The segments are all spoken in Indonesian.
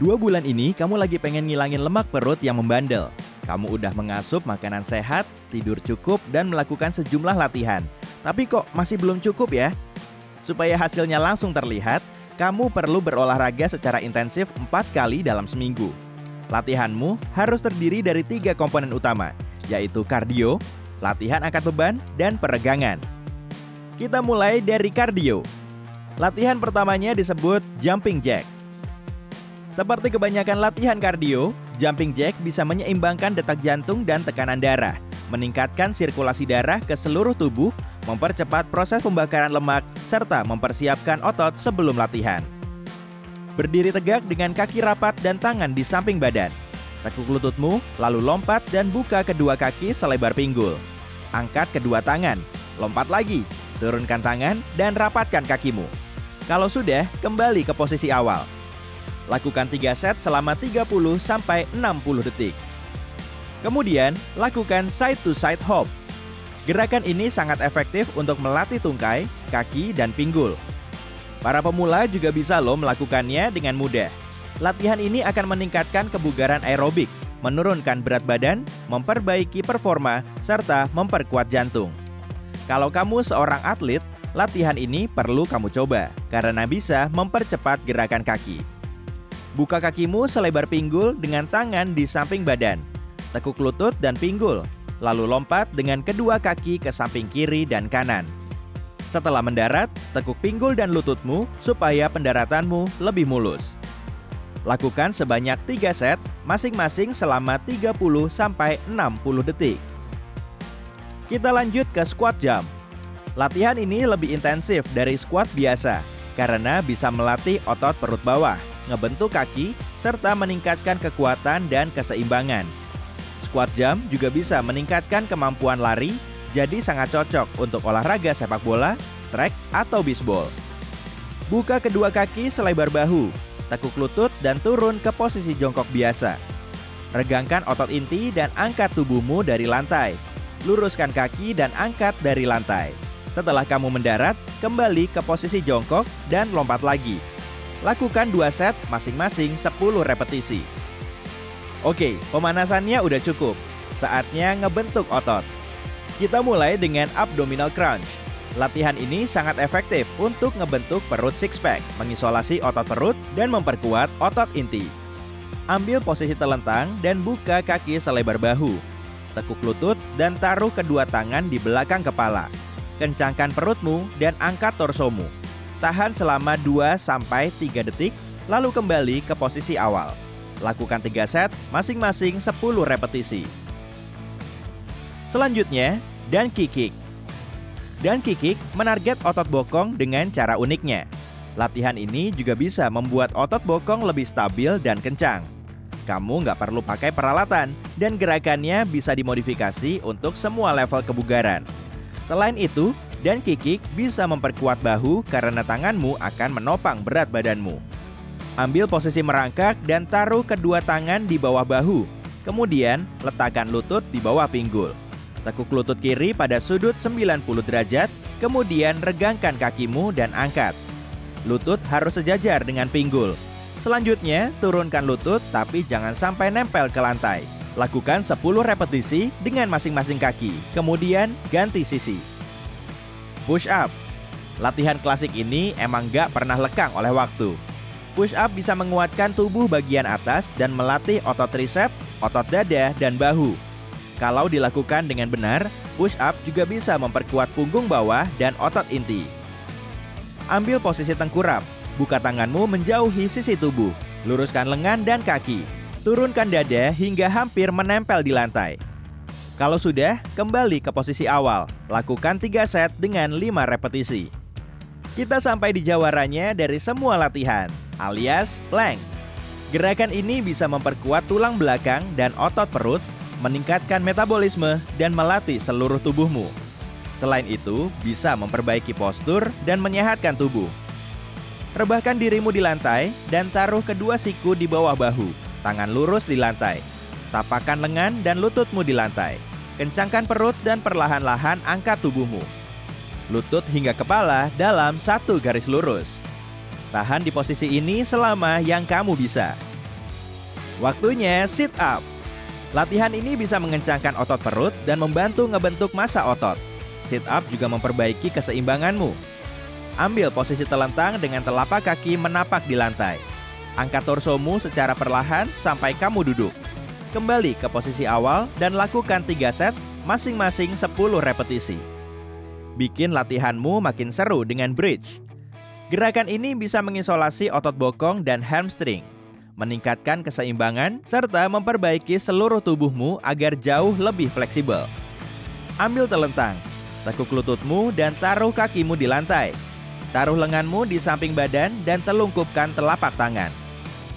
2 bulan ini kamu lagi pengen ngilangin lemak perut yang membandel. Kamu udah mengasup makanan sehat, tidur cukup, dan melakukan sejumlah latihan. Tapi kok masih belum cukup ya? Supaya hasilnya langsung terlihat, kamu perlu berolahraga secara intensif 4 kali dalam seminggu. Latihanmu harus terdiri dari 3 komponen utama, yaitu kardio, latihan angkat beban, dan peregangan. Kita mulai dari kardio. Latihan pertamanya disebut jumping jack. Seperti kebanyakan latihan kardio, jumping jack bisa menyeimbangkan detak jantung dan tekanan darah, meningkatkan sirkulasi darah ke seluruh tubuh, mempercepat proses pembakaran lemak, serta mempersiapkan otot sebelum latihan. Berdiri tegak dengan kaki rapat dan tangan di samping badan. Tekuk lututmu, lalu lompat dan buka kedua kaki selebar pinggul. Angkat kedua tangan, lompat lagi, turunkan tangan dan rapatkan kakimu. Kalau sudah, kembali ke posisi awal. Lakukan 3 set selama 30-60 detik. Kemudian, lakukan side to side hop. Gerakan ini sangat efektif untuk melatih tungkai, kaki, dan pinggul. Para pemula juga bisa melakukannya dengan mudah. Latihan ini akan meningkatkan kebugaran aerobik, menurunkan berat badan, memperbaiki performa, serta memperkuat jantung. Kalau kamu seorang atlet, latihan ini perlu kamu coba, karena bisa mempercepat gerakan kaki. Buka kakimu selebar pinggul dengan tangan di samping badan. Tekuk lutut dan pinggul, lalu lompat dengan kedua kaki ke samping kiri dan kanan. Setelah mendarat, tekuk pinggul dan lututmu supaya pendaratanmu lebih mulus. Lakukan sebanyak 3 set, masing-masing selama 30-60 detik. Kita lanjut ke squat jump. Latihan ini lebih intensif dari squat biasa, karena bisa melatih otot perut bawah, ngebentuk kaki, serta meningkatkan kekuatan dan keseimbangan. Squat jump juga bisa meningkatkan kemampuan lari, jadi sangat cocok untuk olahraga sepak bola, trek, atau bisbol. Buka kedua kaki selebar bahu, tekuk lutut dan turun ke posisi jongkok biasa. Regangkan otot inti dan angkat tubuhmu dari lantai. Luruskan kaki dan angkat dari lantai. Setelah kamu mendarat, kembali ke posisi jongkok dan lompat lagi. Lakukan 2 set masing-masing 10 repetisi. Oke, pemanasannya udah cukup. Saatnya ngebentuk otot. Kita mulai dengan abdominal crunch. Latihan ini sangat efektif untuk ngebentuk perut six pack, mengisolasi otot perut, dan memperkuat otot inti. Ambil posisi telentang dan buka kaki selebar bahu. Tekuk lutut dan taruh kedua tangan di belakang kepala. Kencangkan perutmu dan angkat torsomu. Tahan selama 2-3 detik, lalu kembali ke posisi awal. Lakukan 3 set, masing-masing 10 repetisi. Selanjutnya, donkey kick. Donkey kick menarget otot bokong dengan cara uniknya. Latihan ini juga bisa membuat otot bokong lebih stabil dan kencang. Kamu nggak perlu pakai peralatan, dan gerakannya bisa dimodifikasi untuk semua level kebugaran. Selain itu, donkey kick bisa memperkuat bahu karena tanganmu akan menopang berat badanmu. Ambil posisi merangkak dan taruh kedua tangan di bawah bahu. Kemudian, letakkan lutut di bawah pinggul. Tekuk lutut kiri pada sudut 90 derajat, kemudian regangkan kakimu dan angkat. Lutut harus sejajar dengan pinggul. Selanjutnya, turunkan lutut tapi jangan sampai nempel ke lantai. Lakukan 10 repetisi dengan masing-masing kaki, kemudian ganti sisi. Push up. Latihan klasik ini emang gak pernah lekang oleh waktu. Push up bisa menguatkan tubuh bagian atas dan melatih otot tricep, otot dada, dan bahu. Kalau dilakukan dengan benar, push up juga bisa memperkuat punggung bawah dan otot inti. Ambil posisi tengkurap, buka tanganmu menjauhi sisi tubuh, luruskan lengan dan kaki. Turunkan dada hingga hampir menempel di lantai. Kalau sudah, kembali ke posisi awal. Lakukan 3 set dengan 5 repetisi. Kita sampai di jawarannya dari semua latihan, alias plank. Gerakan ini bisa memperkuat tulang belakang dan otot perut, meningkatkan metabolisme, dan melatih seluruh tubuhmu. Selain itu, bisa memperbaiki postur dan menyehatkan tubuh. Rebahkan dirimu di lantai dan taruh kedua siku di bawah bahu. Tangan lurus di lantai. Tapakkan lengan dan lututmu di lantai. Kencangkan perut dan perlahan-lahan angkat tubuhmu. Lutut hingga kepala dalam satu garis lurus. Tahan di posisi ini selama yang kamu bisa. Waktunya sit up. Latihan ini bisa mengencangkan otot perut dan membantu ngebentuk massa otot. Sit up juga memperbaiki keseimbanganmu. Ambil posisi telentang dengan telapak kaki menapak di lantai. Angkat torsomu secara perlahan sampai kamu duduk. Kembali ke posisi awal dan lakukan 3 set, masing-masing 10 repetisi. Bikin latihanmu makin seru dengan bridge. Gerakan ini bisa mengisolasi otot bokong dan hamstring, meningkatkan keseimbangan, serta memperbaiki seluruh tubuhmu agar jauh lebih fleksibel. Ambil telentang, tekuk lututmu dan taruh kakimu di lantai. Taruh lenganmu di samping badan dan telungkupkan telapak tangan.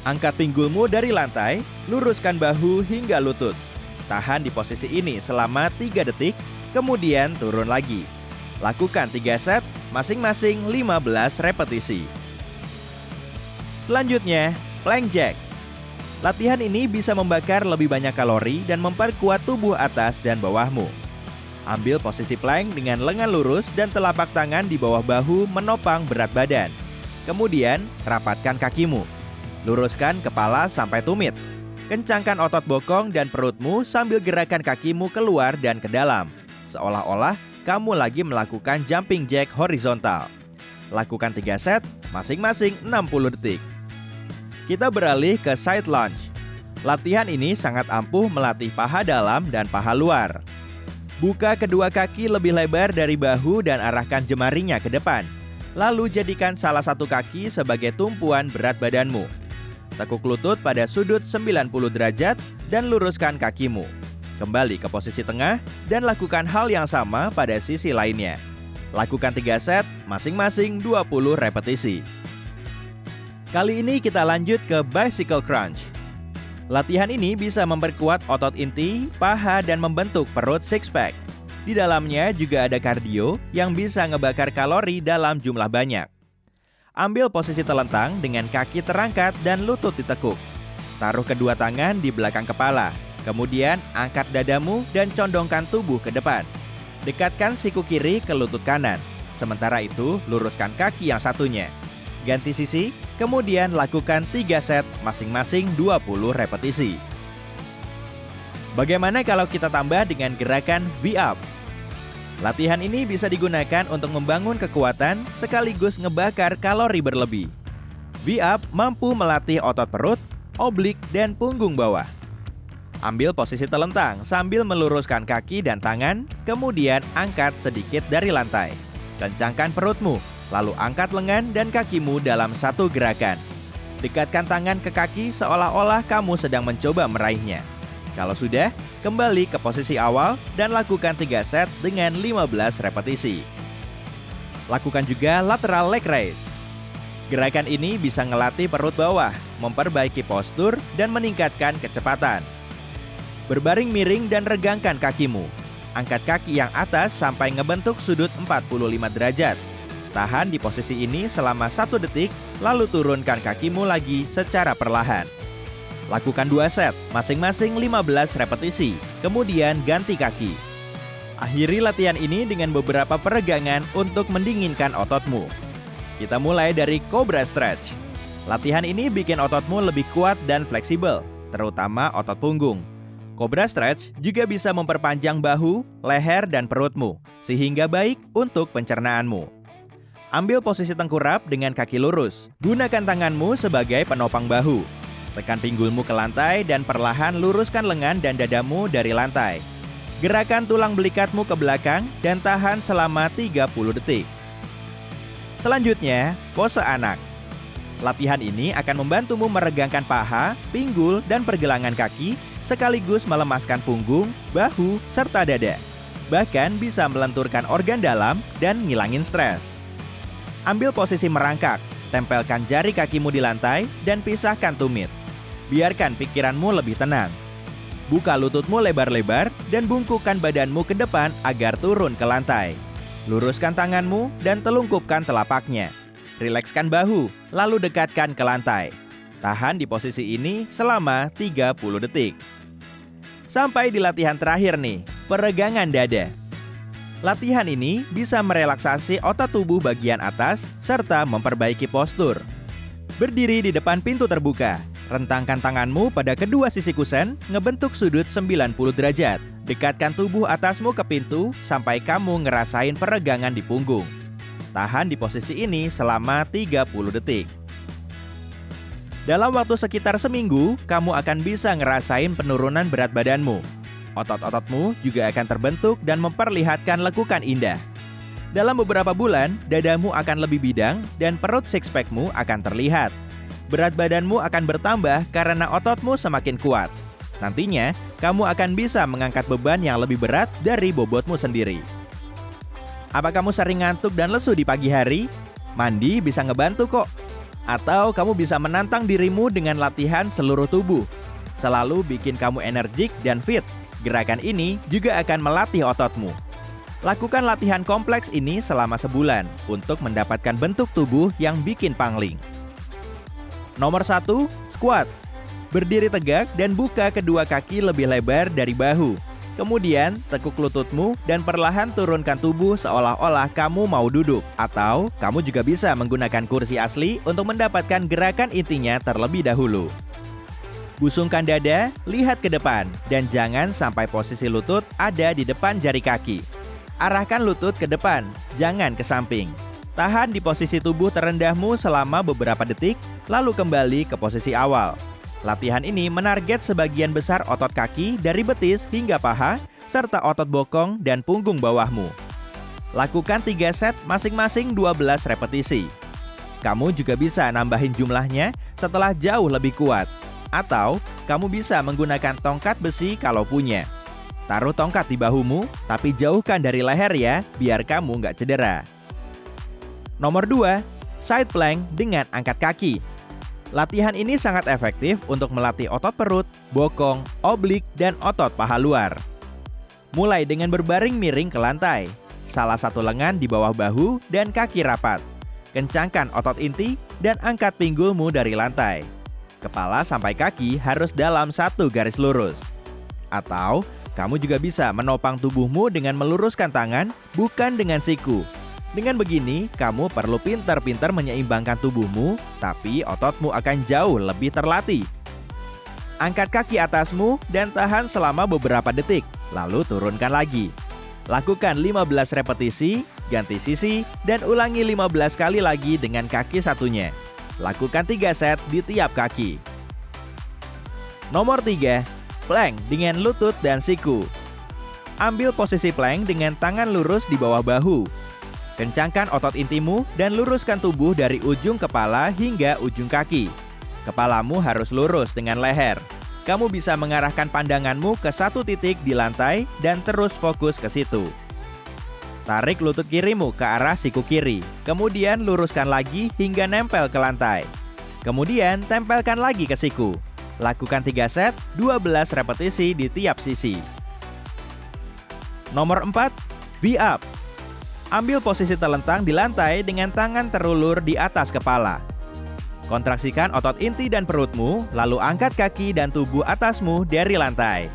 Angkat pinggulmu dari lantai, luruskan bahu hingga lutut. Tahan di posisi ini selama 3 detik, kemudian turun lagi. Lakukan 3 set, masing-masing 15 repetisi. Selanjutnya, plank jack. Latihan ini bisa membakar lebih banyak kalori dan memperkuat tubuh atas dan bawahmu. Ambil posisi plank dengan lengan lurus dan telapak tangan di bawah bahu menopang berat badan. Kemudian, rapatkan kakimu. Luruskan kepala sampai tumit. Kencangkan otot bokong dan perutmu sambil gerakan kakimu keluar dan ke dalam, seolah-olah kamu lagi melakukan jumping jack horizontal. Lakukan 3 set, masing-masing 60 detik. Kita beralih ke side lunge. Latihan ini sangat ampuh melatih paha dalam dan paha luar. Buka kedua kaki lebih lebar dari bahu dan arahkan jemarinya ke depan. Lalu jadikan salah satu kaki sebagai tumpuan berat badanmu. Tekuk lutut pada sudut 90 derajat dan luruskan kakimu. Kembali ke posisi tengah dan lakukan hal yang sama pada sisi lainnya. Lakukan 3 set, masing-masing 20 repetisi. Kali ini kita lanjut ke bicycle crunch. Latihan ini bisa memperkuat otot inti, paha, dan membentuk perut six pack. Di dalamnya juga ada kardio yang bisa ngebakar kalori dalam jumlah banyak. Ambil posisi telentang dengan kaki terangkat dan lutut ditekuk. Taruh kedua tangan di belakang kepala. Kemudian angkat dadamu dan condongkan tubuh ke depan. Dekatkan siku kiri ke lutut kanan. Sementara itu, luruskan kaki yang satunya. Ganti sisi, kemudian lakukan 3 set, masing-masing 20 repetisi. Bagaimana kalau kita tambah dengan gerakan V-up? Latihan ini bisa digunakan untuk membangun kekuatan sekaligus ngebakar kalori berlebih. V-up mampu melatih otot perut, oblik, dan punggung bawah. Ambil posisi telentang sambil meluruskan kaki dan tangan, kemudian angkat sedikit dari lantai. Kencangkan perutmu, lalu angkat lengan dan kakimu dalam satu gerakan. Dekatkan tangan ke kaki seolah-olah kamu sedang mencoba meraihnya. Kalau sudah, kembali ke posisi awal dan lakukan 3 set dengan 15 repetisi. Lakukan juga lateral leg raise. Gerakan ini bisa ngelatih perut bawah, memperbaiki postur, dan meningkatkan kecepatan. Berbaring miring dan regangkan kakimu. Angkat kaki yang atas sampai ngebentuk sudut 45 derajat. Tahan di posisi ini selama 1 detik, lalu turunkan kakimu lagi secara perlahan. Lakukan 2 set, masing-masing 15 repetisi, kemudian ganti kaki. Akhiri latihan ini dengan beberapa peregangan untuk mendinginkan ototmu. Kita mulai dari Cobra Stretch. Latihan ini bikin ototmu lebih kuat dan fleksibel, terutama otot punggung. Cobra Stretch juga bisa memperpanjang bahu, leher, dan perutmu, sehingga baik untuk pencernaanmu. Ambil posisi tengkurap dengan kaki lurus. Gunakan tanganmu sebagai penopang bahu. Tekan pinggulmu ke lantai dan perlahan luruskan lengan dan dadamu dari lantai. Gerakan tulang belikatmu ke belakang dan tahan selama 30 detik. Selanjutnya, pose anak. Latihan ini akan membantumu meregangkan paha, pinggul, dan pergelangan kaki, sekaligus melemaskan punggung, bahu, serta dada. Bahkan bisa melenturkan organ dalam dan ngilangin stres. Ambil posisi merangkak, tempelkan jari kakimu di lantai, dan pisahkan tumit. Biarkan pikiranmu lebih tenang. Buka lututmu lebar-lebar dan bungkukkan badanmu ke depan agar turun ke lantai. Luruskan tanganmu dan telungkupkan telapaknya. Rilekskan bahu, lalu dekatkan ke lantai. Tahan di posisi ini selama 30 detik. Sampai di latihan terakhir nih, peregangan dada. Latihan ini bisa merelaksasi otot tubuh bagian atas serta memperbaiki postur. Berdiri di depan pintu terbuka. Rentangkan tanganmu pada kedua sisi kusen, ngebentuk sudut 90 derajat. Dekatkan tubuh atasmu ke pintu sampai kamu ngerasain peregangan di punggung. Tahan di posisi ini selama 30 detik. Dalam waktu sekitar seminggu, kamu akan bisa ngerasain penurunan berat badanmu. Otot-ototmu juga akan terbentuk dan memperlihatkan lekukan indah. Dalam beberapa bulan, dadamu akan lebih bidang dan perut six-packmu akan terlihat. Berat badanmu akan bertambah karena ototmu semakin kuat. Nantinya, kamu akan bisa mengangkat beban yang lebih berat dari bobotmu sendiri. Apa kamu sering ngantuk dan lesu di pagi hari? Mandi bisa ngebantu kok. Atau kamu bisa menantang dirimu dengan latihan seluruh tubuh. Selalu bikin kamu energik dan fit. Gerakan ini juga akan melatih ototmu. Lakukan latihan kompleks ini selama sebulan untuk mendapatkan bentuk tubuh yang bikin pangling. Nomor 1, squat. Berdiri tegak dan buka kedua kaki lebih lebar dari bahu. Kemudian, tekuk lututmu dan perlahan turunkan tubuh seolah-olah kamu mau duduk. Atau, kamu juga bisa menggunakan kursi asli untuk mendapatkan gerakan intinya terlebih dahulu. Busungkan dada, lihat ke depan, dan jangan sampai posisi lutut ada di depan jari kaki. Arahkan lutut ke depan, jangan ke samping. Tahan di posisi tubuh terendahmu selama beberapa detik, lalu kembali ke posisi awal. Latihan ini menarget sebagian besar otot kaki dari betis hingga paha, serta otot bokong dan punggung bawahmu. Lakukan 3 set masing-masing 12 repetisi. Kamu juga bisa nambahin jumlahnya setelah jauh lebih kuat. Atau, kamu bisa menggunakan tongkat besi kalau punya. Taruh tongkat di bahumu, tapi jauhkan dari leher ya, biar kamu nggak cedera. Nomor 2, side plank dengan angkat kaki. Latihan ini sangat efektif untuk melatih otot perut, bokong, oblik, dan otot paha luar. Mulai dengan berbaring miring ke lantai, salah satu lengan di bawah bahu dan kaki rapat. Kencangkan otot inti dan angkat pinggulmu dari lantai. Kepala sampai kaki harus dalam satu garis lurus. Atau, kamu juga bisa menopang tubuhmu dengan meluruskan tangan, bukan dengan siku. Dengan begini, kamu perlu pintar-pintar menyeimbangkan tubuhmu, tapi ototmu akan jauh lebih terlatih. Angkat kaki atasmu dan tahan selama beberapa detik, lalu turunkan lagi. Lakukan 15 repetisi, ganti sisi, dan ulangi 15 kali lagi dengan kaki satunya. Lakukan 3 set di tiap kaki. Nomor 3, plank dengan lutut dan siku. Ambil posisi plank dengan tangan lurus di bawah bahu. Kencangkan otot intimu dan luruskan tubuh dari ujung kepala hingga ujung kaki. Kepalamu harus lurus dengan leher. Kamu bisa mengarahkan pandanganmu ke satu titik di lantai dan terus fokus ke situ. Tarik lutut kirimu ke arah siku kiri, kemudian luruskan lagi hingga nempel ke lantai. Kemudian tempelkan lagi ke siku. Lakukan 3 set, 12 repetisi di tiap sisi. Nomor 4, V-up. Ambil posisi terlentang di lantai dengan tangan terulur di atas kepala. Kontraksikan otot inti dan perutmu, lalu angkat kaki dan tubuh atasmu dari lantai.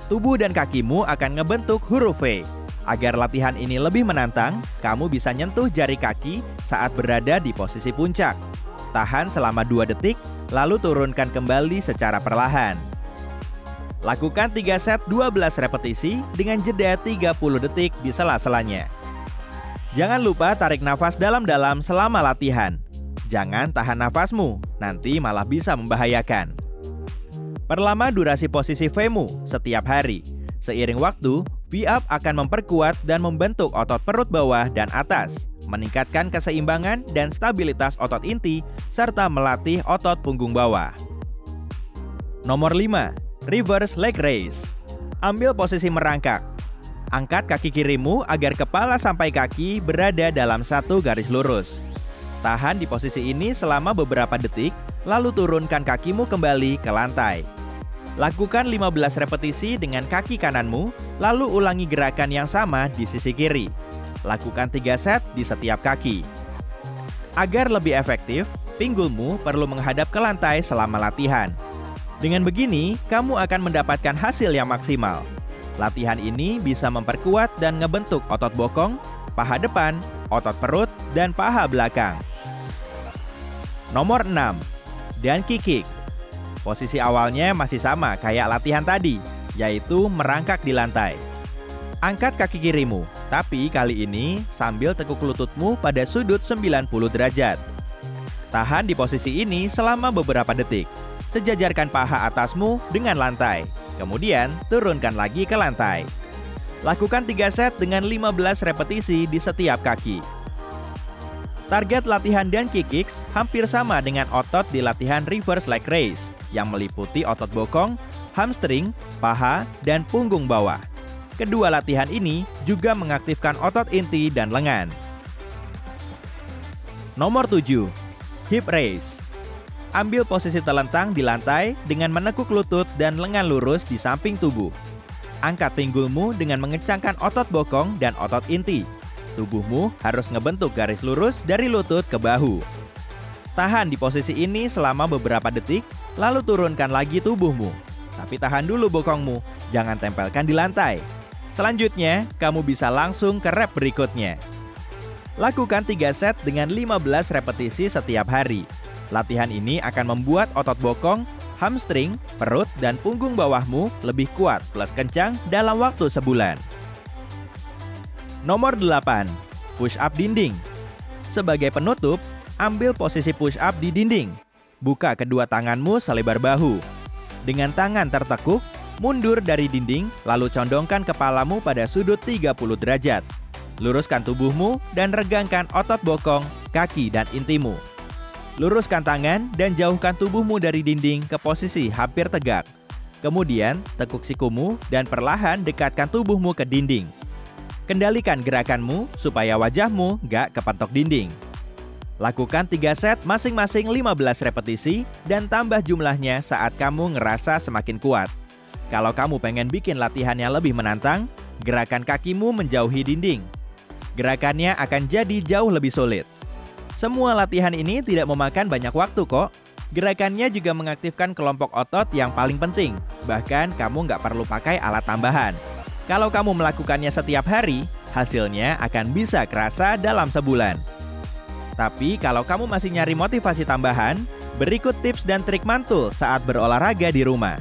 Tubuh dan kakimu akan ngebentuk huruf V. Agar latihan ini lebih menantang, kamu bisa nyentuh jari kaki saat berada di posisi puncak. Tahan selama 2 detik, lalu turunkan kembali secara perlahan. Lakukan 3 set 12 repetisi dengan jeda 30 detik di sela-selanya. Jangan lupa tarik nafas dalam-dalam selama latihan. Jangan tahan nafasmu, nanti malah bisa membahayakan. Perlama durasi posisi V-mu setiap hari. Seiring waktu, V-up akan memperkuat dan membentuk otot perut bawah dan atas, meningkatkan keseimbangan dan stabilitas otot inti, serta melatih otot punggung bawah. Nomor 5, reverse leg raise. Ambil posisi merangkak. Angkat kaki kirimu agar kepala sampai kaki berada dalam satu garis lurus. Tahan di posisi ini selama beberapa detik, lalu turunkan kakimu kembali ke lantai. Lakukan 15 repetisi dengan kaki kananmu, lalu ulangi gerakan yang sama di sisi kiri. Lakukan 3 set di setiap kaki. Agar lebih efektif, pinggulmu perlu menghadap ke lantai selama latihan. Dengan begini, kamu akan mendapatkan hasil yang maksimal. Latihan ini bisa memperkuat dan ngebentuk otot bokong, paha depan, otot perut, dan paha belakang. Nomor 6, donkey kick. Posisi awalnya masih sama kayak latihan tadi, yaitu merangkak di lantai. Angkat kaki kirimu, tapi kali ini sambil tekuk lututmu pada sudut 90 derajat. Tahan di posisi ini selama beberapa detik. Sejajarkan paha atasmu dengan lantai. Kemudian turunkan lagi ke lantai. Lakukan 3 set dengan 15 repetisi di setiap kaki. Target latihan dan kick kicks hampir sama dengan otot di latihan reverse leg raise yang meliputi otot bokong, hamstring, paha, dan punggung bawah. Kedua latihan ini juga mengaktifkan otot inti dan lengan. Nomor 7. Hip raise. Ambil posisi telentang di lantai dengan menekuk lutut dan lengan lurus di samping tubuh. Angkat pinggulmu dengan mengencangkan otot bokong dan otot inti. Tubuhmu harus ngebentuk garis lurus dari lutut ke bahu. Tahan di posisi ini selama beberapa detik, lalu turunkan lagi tubuhmu. Tapi tahan dulu bokongmu, jangan tempelkan di lantai. Selanjutnya, kamu bisa langsung ke rep berikutnya. Lakukan 3 set dengan 15 repetisi setiap hari. Latihan ini akan membuat otot bokong, hamstring, perut, dan punggung bawahmu lebih kuat plus kencang dalam waktu sebulan. Nomor 8. Push up dinding. Sebagai penutup, ambil posisi push up di dinding. Buka kedua tanganmu selebar bahu. Dengan tangan tertekuk, mundur dari dinding, lalu condongkan kepalamu pada sudut 30 derajat. Luruskan tubuhmu dan regangkan otot bokong, kaki, dan intimu. Luruskan tangan dan jauhkan tubuhmu dari dinding ke posisi hampir tegak. Kemudian, tekuk sikumu dan perlahan dekatkan tubuhmu ke dinding. Kendalikan gerakanmu supaya wajahmu gak kepentok dinding. Lakukan 3 set masing-masing 15 repetisi dan tambah jumlahnya saat kamu ngerasa semakin kuat. Kalau kamu pengen bikin latihannya lebih menantang, gerakan kakimu menjauhi dinding. Gerakannya akan jadi jauh lebih sulit. Semua latihan ini tidak memakan banyak waktu kok. Gerakannya juga mengaktifkan kelompok otot yang paling penting. Bahkan kamu nggak perlu pakai alat tambahan. Kalau kamu melakukannya setiap hari, hasilnya akan bisa kerasa dalam sebulan. Tapi kalau kamu masih nyari motivasi tambahan, berikut tips dan trik mantul saat berolahraga di rumah.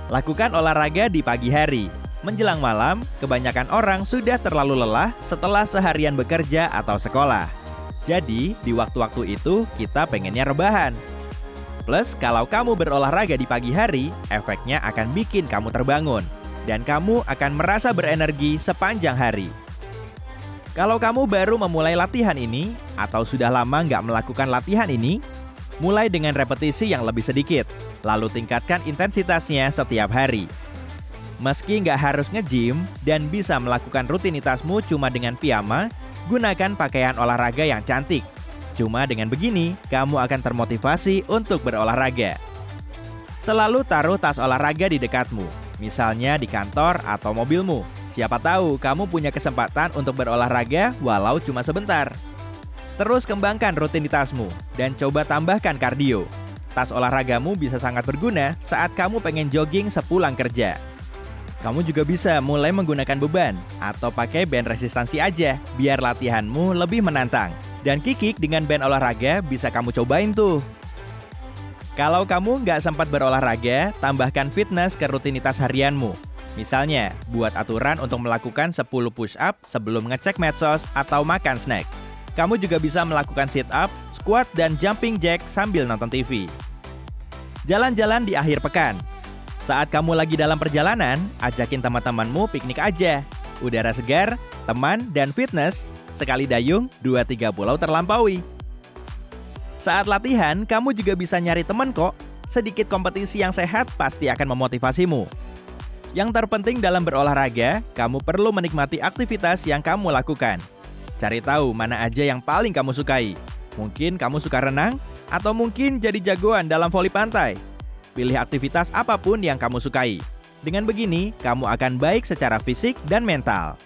Lakukan olahraga di pagi hari. Menjelang malam, kebanyakan orang sudah terlalu lelah setelah seharian bekerja atau sekolah. Jadi, di waktu-waktu itu kita pengennya rebahan. Plus, kalau kamu berolahraga di pagi hari, efeknya akan bikin kamu terbangun. Dan kamu akan merasa berenergi sepanjang hari. Kalau kamu baru memulai latihan ini, atau sudah lama nggak melakukan latihan ini, mulai dengan repetisi yang lebih sedikit, lalu tingkatkan intensitasnya setiap hari. Meski nggak harus nge-gym dan bisa melakukan rutinitasmu cuma dengan piyama, gunakan pakaian olahraga yang cantik. Cuma dengan begini, kamu akan termotivasi untuk berolahraga. Selalu taruh tas olahraga di dekatmu, misalnya di kantor atau mobilmu. Siapa tahu kamu punya kesempatan untuk berolahraga walau cuma sebentar. Terus kembangkan rutinitasmu dan coba tambahkan kardio. Tas olahragamu bisa sangat berguna saat kamu pengen jogging sepulang kerja. Kamu juga bisa mulai menggunakan beban atau pakai band resistansi aja biar latihanmu lebih menantang. Dan kick dengan band olahraga bisa kamu cobain tuh. Kalau kamu nggak sempat berolahraga, tambahkan fitness ke rutinitas harianmu. Misalnya, buat aturan untuk melakukan 10 push-up sebelum ngecek medsos atau makan snack. Kamu juga bisa melakukan sit-up, squat, dan jumping jack sambil nonton TV. Jalan-jalan di akhir pekan. Saat kamu lagi dalam perjalanan, ajakin teman-temanmu piknik aja. Udara segar, teman, dan fitness, sekali dayung, 2-3 pulau terlampaui. Saat latihan, kamu juga bisa nyari teman kok. Sedikit kompetisi yang sehat pasti akan memotivasimu. Yang terpenting dalam berolahraga, kamu perlu menikmati aktivitas yang kamu lakukan. Cari tahu mana aja yang paling kamu sukai. Mungkin kamu suka renang, atau mungkin jadi jagoan dalam voli pantai. Pilih aktivitas apapun yang kamu sukai. Dengan begini, kamu akan baik secara fisik dan mental.